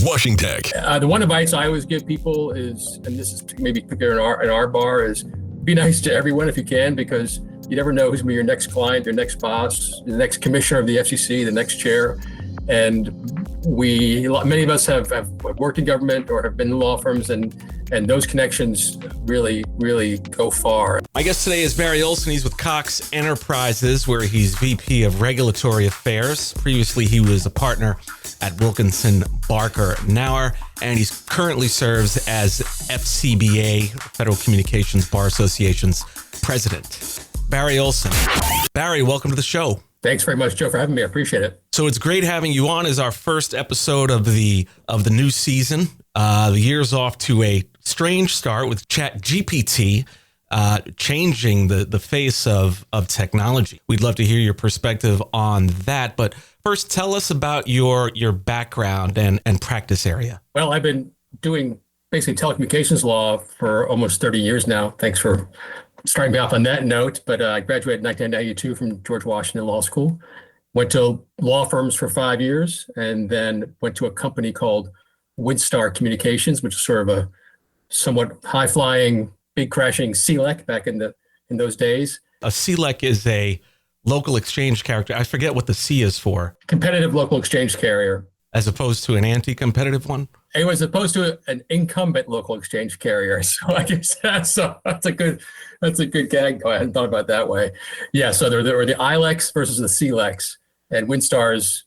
Washington. The one advice I always give people is, and this is maybe particular in our bar, is be nice to everyone if you can, because you never know who's going to be your next client, your next boss, the next commissioner of the FCC, the next chair. And many of us have worked in government or have been in law firms, and those connections really, really go far. My guest today is Barry Ohlson. He's with Cox Enterprises, where he's VP of Regulatory Affairs. Previously, he was a partner at Wilkinson Barker Nauer, and he currently serves as FCBA, Federal Communications Bar Association's president. Barry Ohlson. Barry, welcome to the show. Thanks very much, Joe, for having me. I appreciate it. So it's great having you on as our first episode of the new season. The year's off to a strange start with ChatGPT changing the face of technology. We'd love to hear your perspective on that. But first, tell us about your background and practice area. Well, I've been doing basically telecommunications law for almost 30 years now. Thanks for starting me off on that note. But I graduated in 1992 from George Washington Law School. Went to law firms for 5 years, and then went to a company called Windstar Communications, which is sort of a somewhat high-flying, big crashing CLEC back in those days. A CLEC is a local exchange character. I forget what the C is for. Competitive local exchange carrier. As opposed to an anti-competitive one? It was opposed to an incumbent local exchange carrier. So I guess that's a good gag. Oh, I hadn't thought about it that way. Yeah, so there were the ILECs versus the CLECs, and Windstar's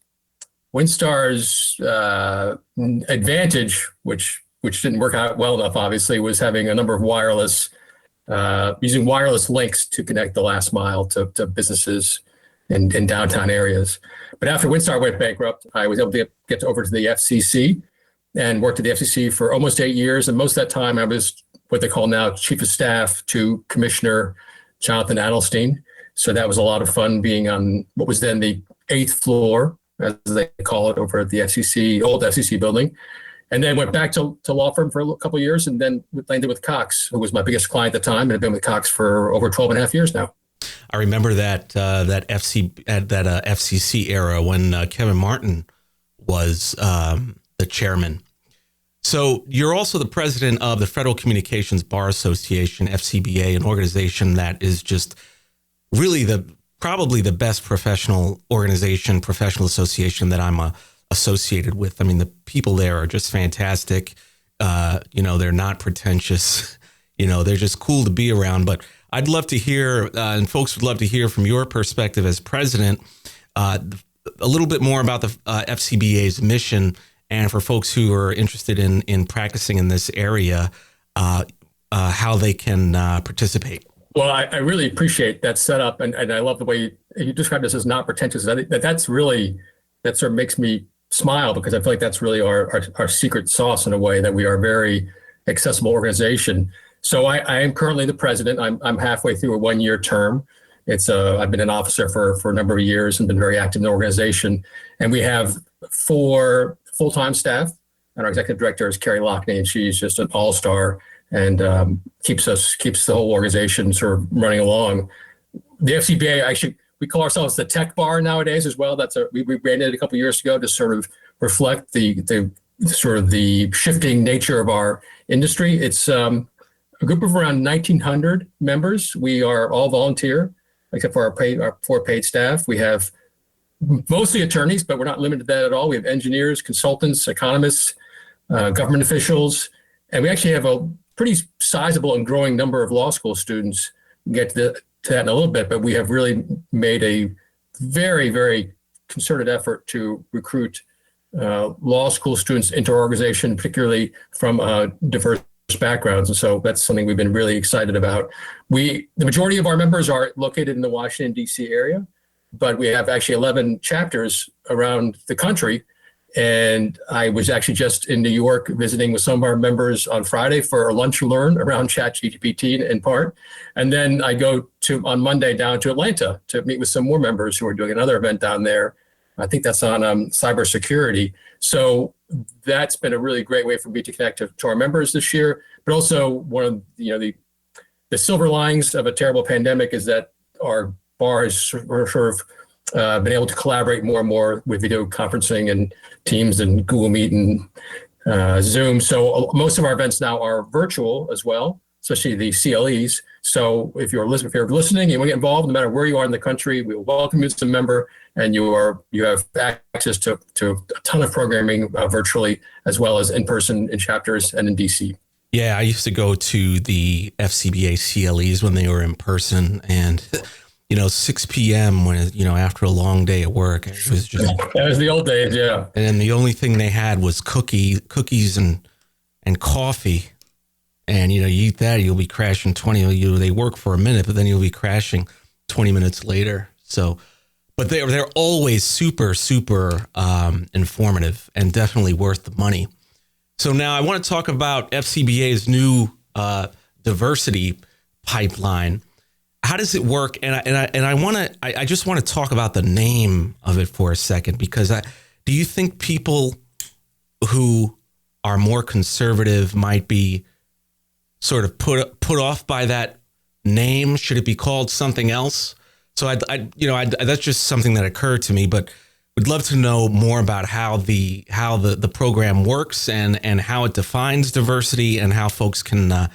advantage, which didn't work out well enough, obviously, was having a number of using wireless links to connect the last mile to businesses in downtown areas. But after Windstar went bankrupt, I was able to get over to the FCC and worked at the FCC for almost 8 years. And most of that time, I was what they call now Chief of Staff to Commissioner Jonathan Adelstein. So that was a lot of fun being on what was then the 8th floor, as they call it, over at the FCC, old FCC building. And then went back to law firm for a couple of years, and then landed with Cox, who was my biggest client at the time, and have been with Cox for over 12 and a half years now. I remember that FCC era when Kevin Martin was the chairman. So you're also the president of the Federal Communications Bar Association, FCBA, an organization that is just really probably the best professional association that I'm associated with. I mean, the people there are just fantastic. They're not pretentious. They're just cool to be around. But I'd love to hear, and folks would love to hear from your perspective as president, a little bit more about the FCBA's mission, and for folks who are interested in practicing in this area, how they can participate. Well, I really appreciate that setup, and I love the way you described this as not pretentious. I think that sort of makes me smile, because I feel like that's really our secret sauce in a way, that we are a very accessible organization. So I am currently the president. I'm halfway through a 1-year term. I've been an officer for a number of years and been very active in the organization. And we have 4 full-time staff, and our executive director is Carrie Lockney, and she's just an all-star and keeps the whole organization sort of running along. The FCBA, actually, we call ourselves the Tech Bar nowadays as well. We rebranded it a couple of years ago to sort of reflect the shifting nature of our industry. It's a group of around 1,900 members. We are all volunteer, except for our 4 paid staff. We have mostly attorneys, but we're not limited to that at all. We have engineers, consultants, economists, government officials, and we actually have a pretty sizable and growing number of law school students. We'll get to that in a little bit, but we have really made a very, very concerted effort to recruit law school students into our organization, particularly from diverse backgrounds. And so that's something we've been really excited about. The majority of our members are located in the Washington, D.C. area, but we have actually 11 chapters around the country. And I was actually just in New York visiting with some of our members on Friday for a lunch and learn around ChatGPT in part. And then I go on Monday down to Atlanta to meet with some more members who are doing another event down there. I think that's on cybersecurity. So that's been a really great way for me to connect to our members this year. But also one of the silver linings of a terrible pandemic is that our bar has sort of been able to collaborate more and more with video conferencing and Teams and Google Meet and Zoom. So most of our events now are virtual as well, especially the CLEs. So if you're listening, and you want to get involved, no matter where you are in the country, we will welcome you as a member, and you have access to a ton of programming virtually, as well as in person in chapters and in DC. Yeah, I used to go to the FCBA CLEs when they were in person, and 6 p.m. when after a long day at work, it was just that was the old days, yeah. And then the only thing they had was cookies and coffee, and you eat that, you'll be crashing 20. They work for a minute, but then you'll be crashing 20 minutes later. So, but they're always super informative and definitely worth the money. So now I want to talk about FCBA's new diversity pipeline. How does it work? I just want to talk about the name of it for a second, because do you think people who are more conservative might be sort of put off by that name? Should it be called something else? So that's just something that occurred to me, but would love to know more about how the program works and how it defines diversity and how folks can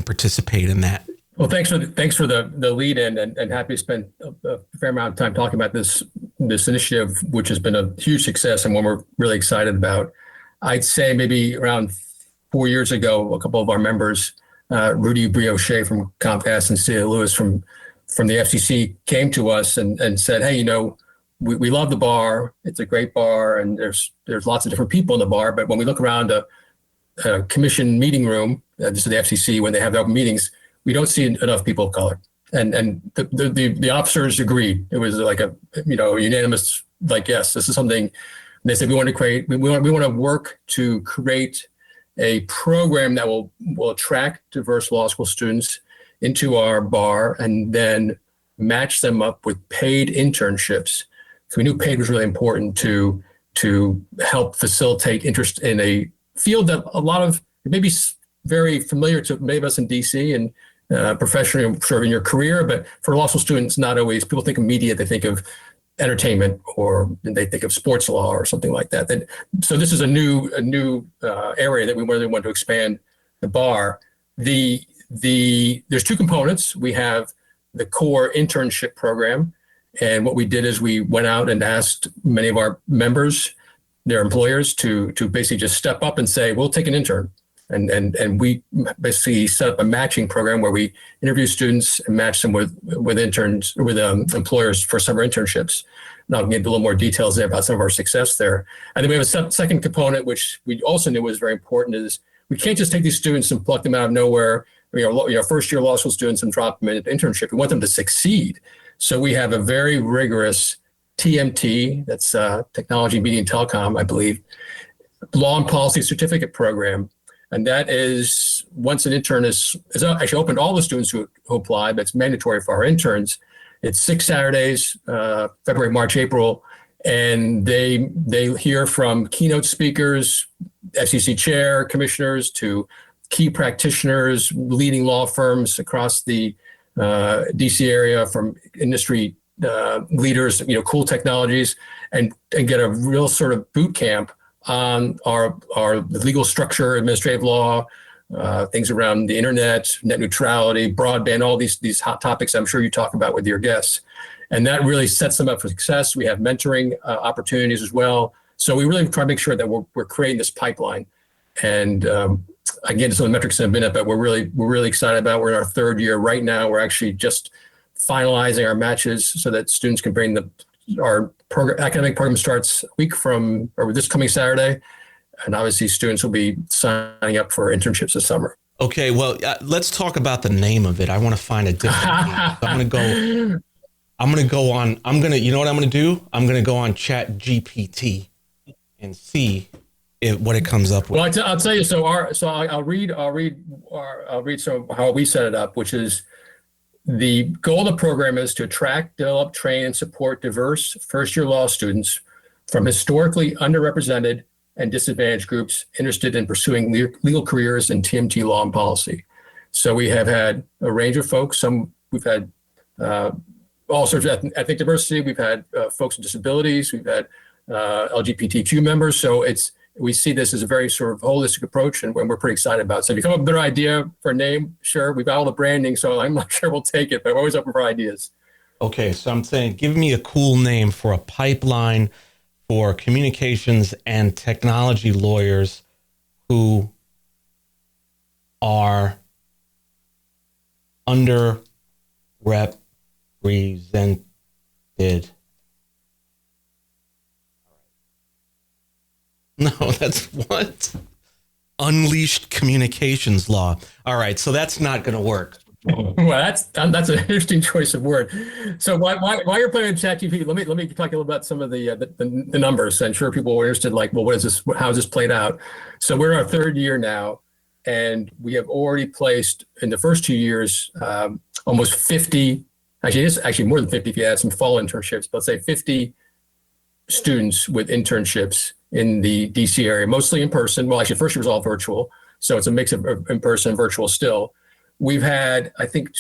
participate in that. Well, thanks for the lead in, and happy to spend a fair amount of time talking about this initiative, which has been a huge success and one we're really excited about. I'd say maybe around 4 years ago, a couple of our members, Rudy Brioche from Comcast and Celia Lewis from the FCC, came to us and said, "Hey, we love the bar. It's a great bar, and there's lots of different people in the bar. But when we look around a commission meeting room, this is the FCC, when they have open meetings, we don't see enough people of color." And the officers agreed. It was like a unanimous, like, yes, this is something. And they said we want to work to create a program that will attract diverse law school students into our bar and then match them up with paid internships. So we knew paid was really important to help facilitate interest in a field that a lot of maybe very familiar to many of us in DC and professionally sort of in your career, but for law school students, not always. People think of media, they think of entertainment, or they think of sports law or something like that. So this is a new area that we really want to expand the bar. There's two components. We have the core internship program. And what we did is we went out and asked many of our members, their employers, to basically just step up and say, we'll take an intern. And we basically set up a matching program where we interview students and match them with interns, with employers for summer internships. And I'll get a little more details there about some of our success there. And then we have a second component, which we also knew was very important, is we can't just take these students and pluck them out of nowhere, first year law school students, and drop them into internship. We want them to succeed. So we have a very rigorous TMT, that's Technology, Media, and Telecom, I believe, Law and Policy Certificate Program. And that is, once an intern is actually open to all the students who apply, but it's mandatory for our interns. It's 6 Saturdays, February, March, April, and they hear from keynote speakers, FCC chair, commissioners, to key practitioners, leading law firms across the DC area, from industry leaders, cool technologies, and get a real sort of boot camp on our legal structure, administrative law, things around the internet, net neutrality, broadband, all these hot topics I'm sure you talk about with your guests. And that really sets them up for success. We have mentoring opportunities as well. So we really try to make sure that we're creating this pipeline. And again, some of the metrics have been up, but we're really excited about it. We're in our third year right now. We're actually just finalizing our matches so that students can bring our academic program starts a week or this coming Saturday. And obviously students will be signing up for internships this summer. Okay, well, let's talk about the name of it. I want to find a different name. So you know what I'm going to do? I'm going to go on Chat GPT and see what it comes up with. Well, I'll tell you. I'll read some how we set it up, which is, the goal of the program is to attract, develop, train, and support diverse first-year law students from historically underrepresented and disadvantaged groups interested in pursuing legal careers in TMT law and policy. So we have had a range of folks. We've had all sorts of ethnic diversity. We've had folks with disabilities. We've had LGBTQ members. So it's we see this as a very sort of holistic approach, and we're pretty excited about it. So if you come up with a better idea for a name, sure, we've got all the branding, so I'm not sure we'll take it, but I'm always open for ideas. Okay, so I'm saying, give me a cool name for a pipeline for communications and technology lawyers who are underrepresented. No, that's what? Unleashed communications law. All right, so that's not going to work. Well, that's an interesting choice of word. So while you're playing with ChatGPT, let me talk a little about some of the numbers. I'm sure people were interested, like, well, what is this? How is this played out? So we're in our third year now, and we have already placed in the first 2 years almost 50. Actually, it's actually more than 50 if you add some fall internships. But let's say 50 students with internships in the DC area, mostly in person. Well, actually, first year was all virtual, so it's a mix of in person and virtual still. We've had, I think,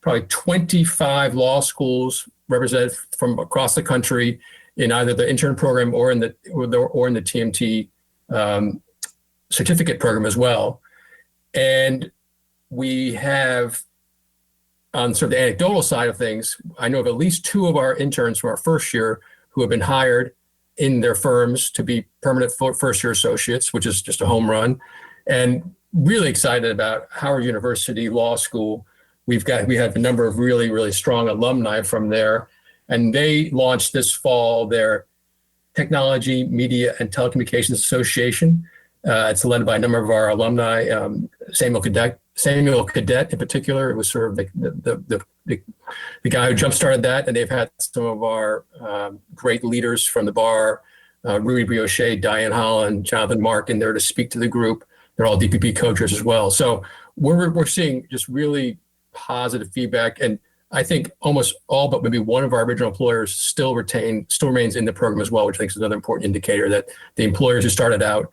probably 25 law schools represented from across the country in either the intern program or in the TMT certificate program as well. And we have, on sort of the anecdotal side of things, I know of at least 2 of our interns from our first year who have been hired in their firms to be permanent first year associates, which is just a home run. And really excited about Howard University Law School. We have a number of really, really strong alumni from there. And they launched this fall their Technology, Media, and Telecommunications Association. It's led by a number of our alumni, Samuel Cadet in particular. It was sort of the guy who jump-started that. And they've had some of our great leaders from the bar, Rudy Brioche, Diane Holland, Jonathan Mark, in there to speak to the group. They're all DPP coaches as well. So we're seeing just really positive feedback. And I think almost all but maybe one of our original employers still remains in the program as well, which I think is another important indicator that the employers who started out,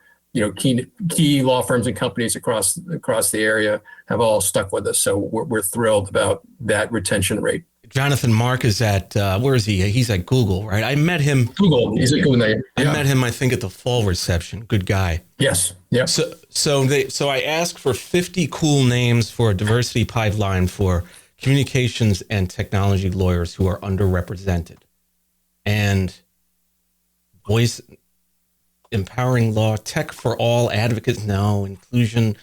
key law firms and companies across the area have all stuck with us. So we're thrilled about that retention rate. Jonathan Mark is at, where is he? He's at Google, right? I met him. Google. He's at Google. Yeah. I met him, I think, at the fall reception. Good guy. Yes. Yeah. So I asked for 50 cool names for a diversity pipeline for communications and technology lawyers who are underrepresented. And voice, empowering law, tech for all advocates, no, inclusion,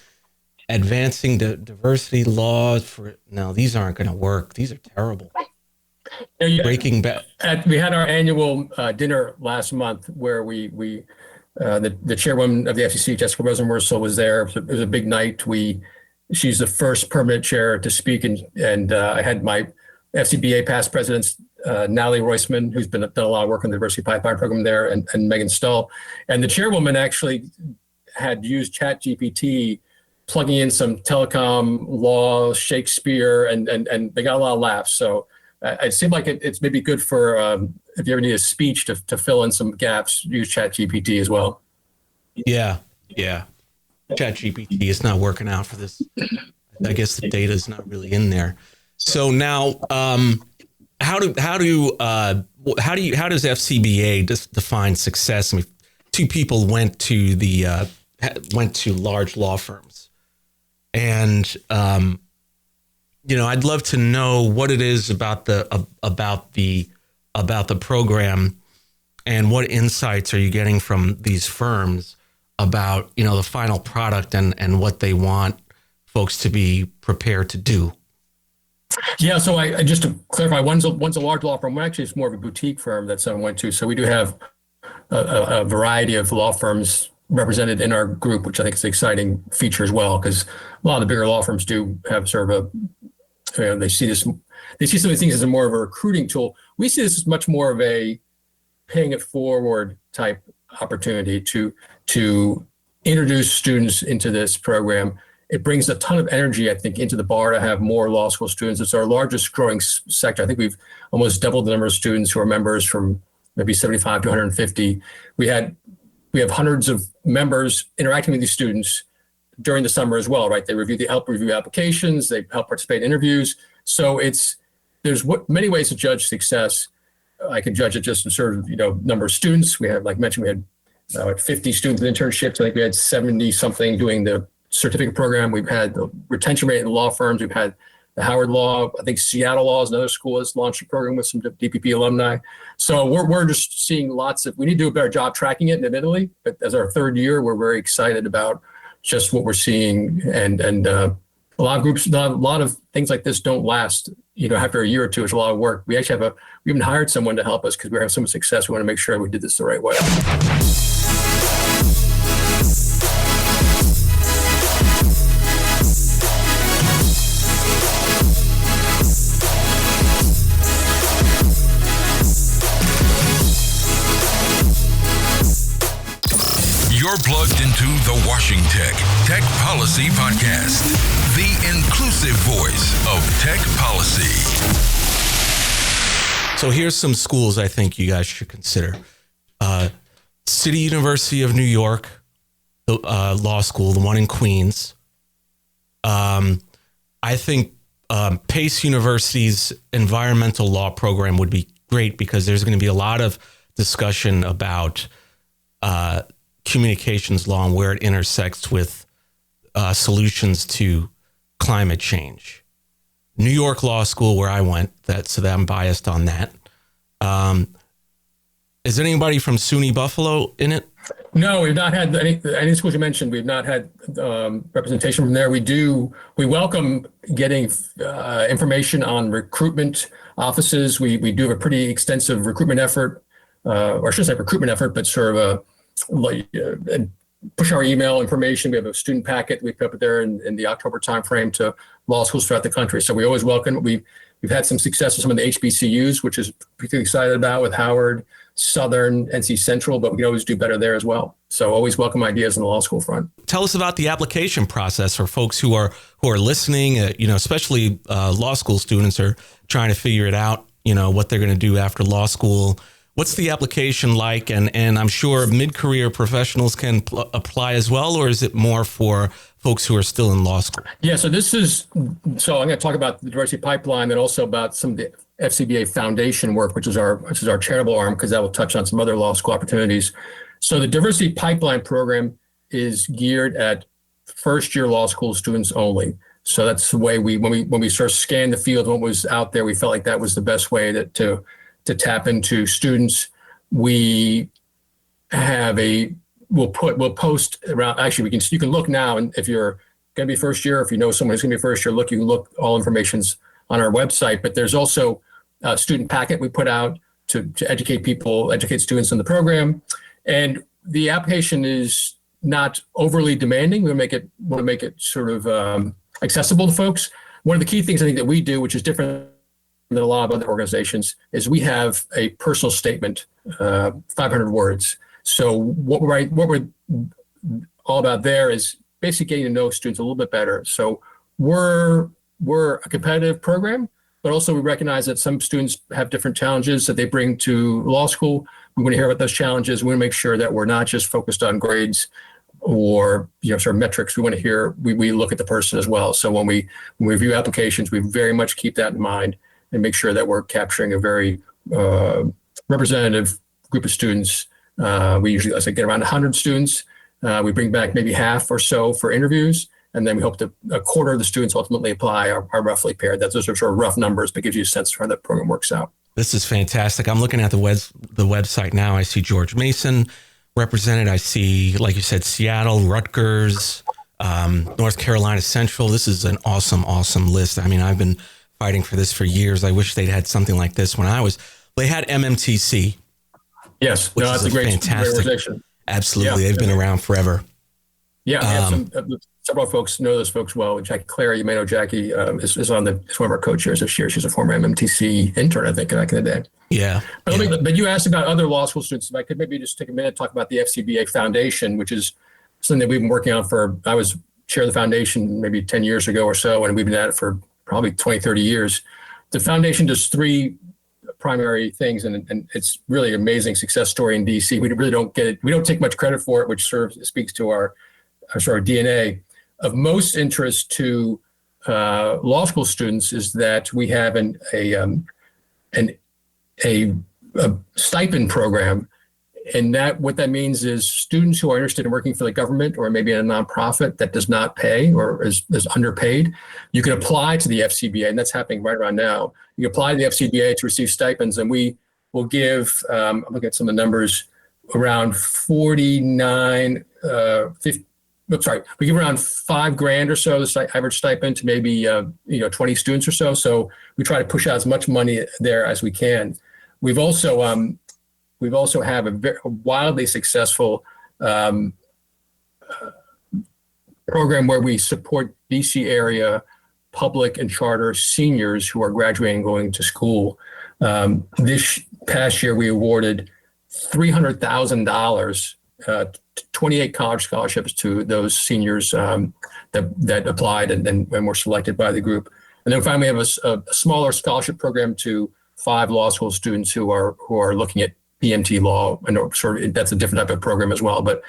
advancing the diversity laws no, these aren't going to work. These are terrible. Breaking back. We had our annual dinner last month where the chairwoman of the FCC, Jessica Rosenworcel, was there. It was a big night. She's the first permanent chair to speak, and I had my FCBA past presidents, Natalie Roisman, who's done a lot of work on the diversity pipeline program there, and Megan Stull. And the chairwoman actually had used ChatGPT, plugging in some telecom law, Shakespeare, and they got a lot of laughs. So it seemed like it's maybe good for if you ever need a speech to fill in some gaps, use ChatGPT as well. Yeah. ChatGPT is not working out for this. I guess the data is not really in there. So now, how does FCBA define success? I mean, 2 people went to large law firms, and I'd love to know what it is about the program, and what insights are you getting from these firms about the final product and what they want folks to be prepared to do. Yeah, so I just to clarify, one's a large law firm. Actually, it's more of a boutique firm that someone went to. So we do have a variety of law firms represented in our group, which I think is an exciting feature as well, because a lot of the bigger law firms do have sort of they see some of these things as more of a recruiting tool. We see this as much more of a paying it forward type opportunity to introduce students into this program. It brings a ton of energy, I think, into the bar to have more law school students. It's our largest growing sector. I think we've almost doubled the number of students who are members from maybe 75 to 150. We have hundreds of members interacting with these students during the summer as well, right? They help review applications, they help participate in interviews. So there's many ways to judge success. I can judge it just in sort of, number of students. We have, like mentioned, we had like 50 students in internships. I think we had 70 something doing the certificate program. We've had the retention rate in law firms. We've had the Howard Law. I think Seattle Law is another school that's launched a program with some DPP alumni. So we're just seeing lots of, we need to do a better job tracking it admittedly, but as our third year, we're very excited about just what we're seeing. And a lot of groups, a lot of things like this don't last, after a year or two. It's a lot of work. We actually we even hired someone to help us because we're having so much success. We want to make sure we did this the right way. You're plugged into the Washington Tech Policy Podcast, the inclusive voice of tech policy. So here's some schools I think you guys should consider. City University of New York, the law school, the one in Queens. I think Pace University's environmental law program would be great because there's going to be a lot of discussion about communications law and where it intersects with solutions to climate change. New York Law School, where I went, so that I'm biased on that. Is anybody from SUNY Buffalo in it? No, we've not had any schools you mentioned. We've not had representation from there. We welcome getting information on recruitment offices. We do have a pretty extensive recruitment effort, or I should say recruitment effort, but sort of push our email information. We have a student packet we put up there in the October timeframe to law schools throughout the country. So we always welcome. We've had some success with some of the HBCUs, which is particularly excited about with Howard, Southern, NC Central, but we can always do better there as well. So always welcome ideas on the law school front. Tell us about the application process for folks who are listening. Especially law school students are trying to figure it out. What they're going to do after law school. What's the application like? And I'm sure mid-career professionals can apply as well, or is it more for folks who are still in law school? Yeah, so I'm going to talk about the diversity pipeline and also about some of the FCBA Foundation work, which is our charitable arm, because that will touch on some other law school opportunities. So the diversity pipeline program is geared at first-year law school students only. So that's the way when we sort of scanned the field, what was out there, we felt like that was the best way to tap into students. We'll post around, actually you can look now, and if you're going to be first year, if you know someone who's going to be first year, you can look, all information's on our website, but there's also a student packet we put out to educate students in the program. And the application is not overly demanding. We want to make it sort of accessible to folks. One of the key things I think that we do, which is different than a lot of other organizations, is we have a personal statement, 500 words. So what we're all about there is basically getting to know students a little bit better. So we're a competitive program, but also we recognize that some students have different challenges that they bring to law school. We want to hear about those challenges. We want to make sure that we're not just focused on grades or sort of metrics. We want to hear, we look at the person as well. So when we review applications, we very much keep that in mind and make sure that we're capturing a very representative group of students. We usually, as I get around 100 students. We bring back maybe half or so for interviews, and then we hope that a quarter of the students ultimately apply are roughly paired. Those are sort of rough numbers, but gives you a sense of how that program works out. This is fantastic. I'm looking at the website now. I see George Mason represented. I see, like you said, Seattle, Rutgers, North Carolina Central. This is an awesome list. I mean, I've been fighting for this for years. I wish they'd had something like this when they had MMTC. Yes, which is a great organization. Absolutely. Yeah, they've been around forever. Yeah, we have several folks know those folks well. Jackie Clary, you may know Jackie, is one of our co-chairs this year. She's a former MMTC intern, I think, back in the day. Yeah. But you asked about other law school students. If I could maybe just take a minute to talk about the FCBA Foundation, which is something that we've been working on I was chair of the foundation maybe 10 years ago or so, and we've been at it for probably 20, 30 years. The foundation does three primary things, and it's really an amazing success story in DC. We really don't get it. We don't take much credit for it, which speaks to our sort of DNA. Of most interest to law school students is that we have a stipend program And that what that means is students who are interested in working for the government or maybe in a nonprofit that does not pay or is underpaid, you can apply to the FCBA, and that's happening right around now. You can apply to the FCBA to receive stipends, and we will give, I'm looking at some of the numbers, around $49, we give around $5,000 or so, the average stipend to maybe 20 students or so. So we try to push out as much money there as we can. We've also have a wildly successful program where we support DC area public and charter seniors who are graduating and going to school. This past year, we awarded $300,000, 28 college scholarships to those seniors that applied and were selected by the group. And then finally, we have a smaller scholarship program to 5 law school students who are looking at PMT law, and that's a different type of program as well. But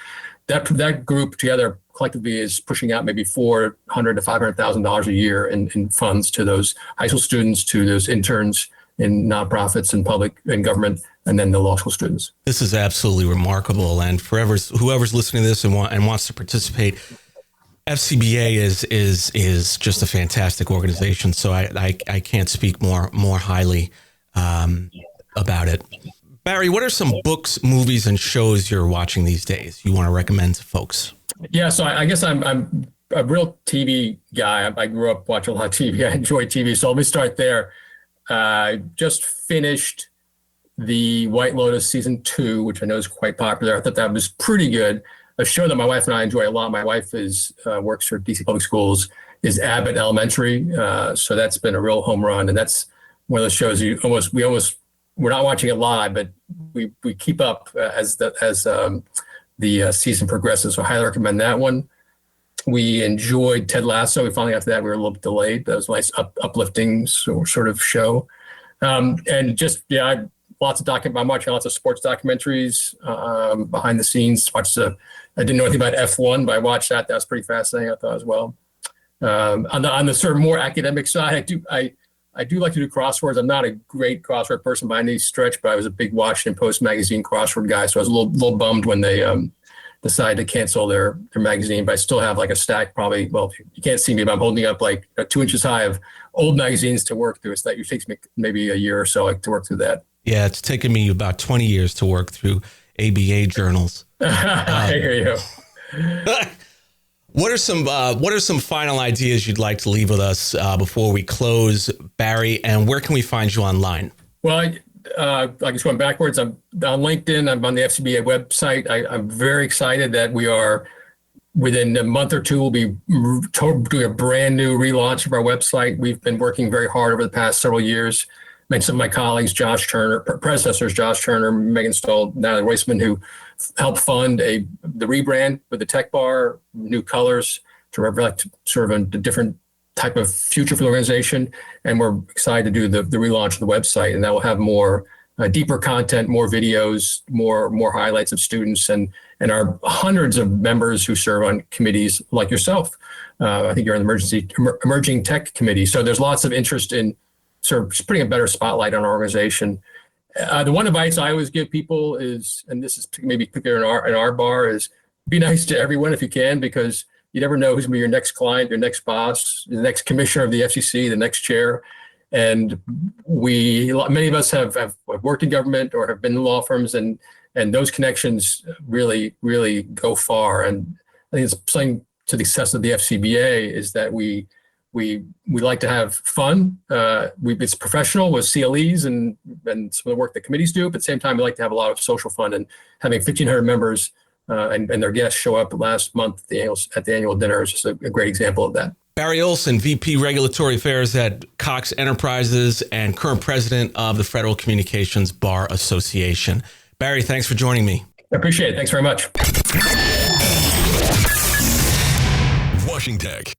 that group together collectively is pushing out maybe $400,000 to $500,000 a year in funds to those high school students, to those interns in nonprofits and public and government, and then the law school students. This is absolutely remarkable. And whoever's listening to this and wants to participate, FCBA is just a fantastic organization. So I can't speak more highly about it. Barry, what are some books, movies, and shows you're watching these days you want to recommend to folks? Yeah, so I guess I'm a real TV guy. I grew up watching a lot of TV. I enjoy TV. So let me start there. I just finished the White Lotus season 2, which I know is quite popular. I thought that was pretty good. A show that my wife and I enjoy a lot. My wife works for DC Public Schools, is Abbott Elementary. So that's been a real home run. And that's one of those shows we're not watching it live, but we keep up as the season progresses. So I highly recommend that one. We enjoyed Ted Lasso. We finally got to that. We were a little bit delayed. That was a nice uplifting sort of show. And just, I'm watching lots of sports documentaries behind the scenes. I didn't know anything about F1, but I watched that. That was pretty fascinating, I thought, as well. On the sort of more academic side, I do like to do crosswords. I'm not a great crossword person by any stretch, but I was a big Washington Post magazine crossword guy. So I was a little bummed when they decided to cancel their magazine, but I still have like a stack, probably, well, you can't see me, but I'm holding up like 2 inches high of old magazines to work through. So that takes me maybe a year or so to work through that. Yeah, it's taken me about 20 years to work through ABA journals. I hear you. What are some final ideas you'd like to leave with us before we close, Barry? And where can we find you online? Well, I guess going backwards, I'm on LinkedIn. I'm on the FCBA website. I'm very excited that we are, within a month or two, we'll be doing a brand new relaunch of our website. We've been working very hard over the past several years. I mentioned some of my colleagues, predecessors, Josh Turner, Megan Stoll, Natalie Roisman, who helped fund the rebrand with the Tech Bar, new colors to reflect sort of a different type of future for the organization. And we're excited to do the relaunch of the website, and that will have more deeper content, more videos, more highlights of students and our hundreds of members who serve on committees like yourself. I think you're on the emerging tech committee. So there's lots of interest in sort of just putting a better spotlight on our organization. The one advice I always give people is, and this is maybe particular in our bar, is be nice to everyone if you can, because you never know who's going to be your next client, your next boss, the next commissioner of the FCC, the next chair. And many of us have worked in government or have been in law firms, and those connections really, really go far. And I think it's something to the success of the FCBA is that we like to have fun. It's professional with CLEs and some of the work that committees do, but at the same time, we like to have a lot of social fun, and having 1,500 members and their guests show up last month at the annual dinner is just a great example of that. Barry Ohlson, VP Regulatory Affairs at Cox Enterprises and current president of the Federal Communications Bar Association. Barry, thanks for joining me. I appreciate it. Thanks very much. Washington Tech.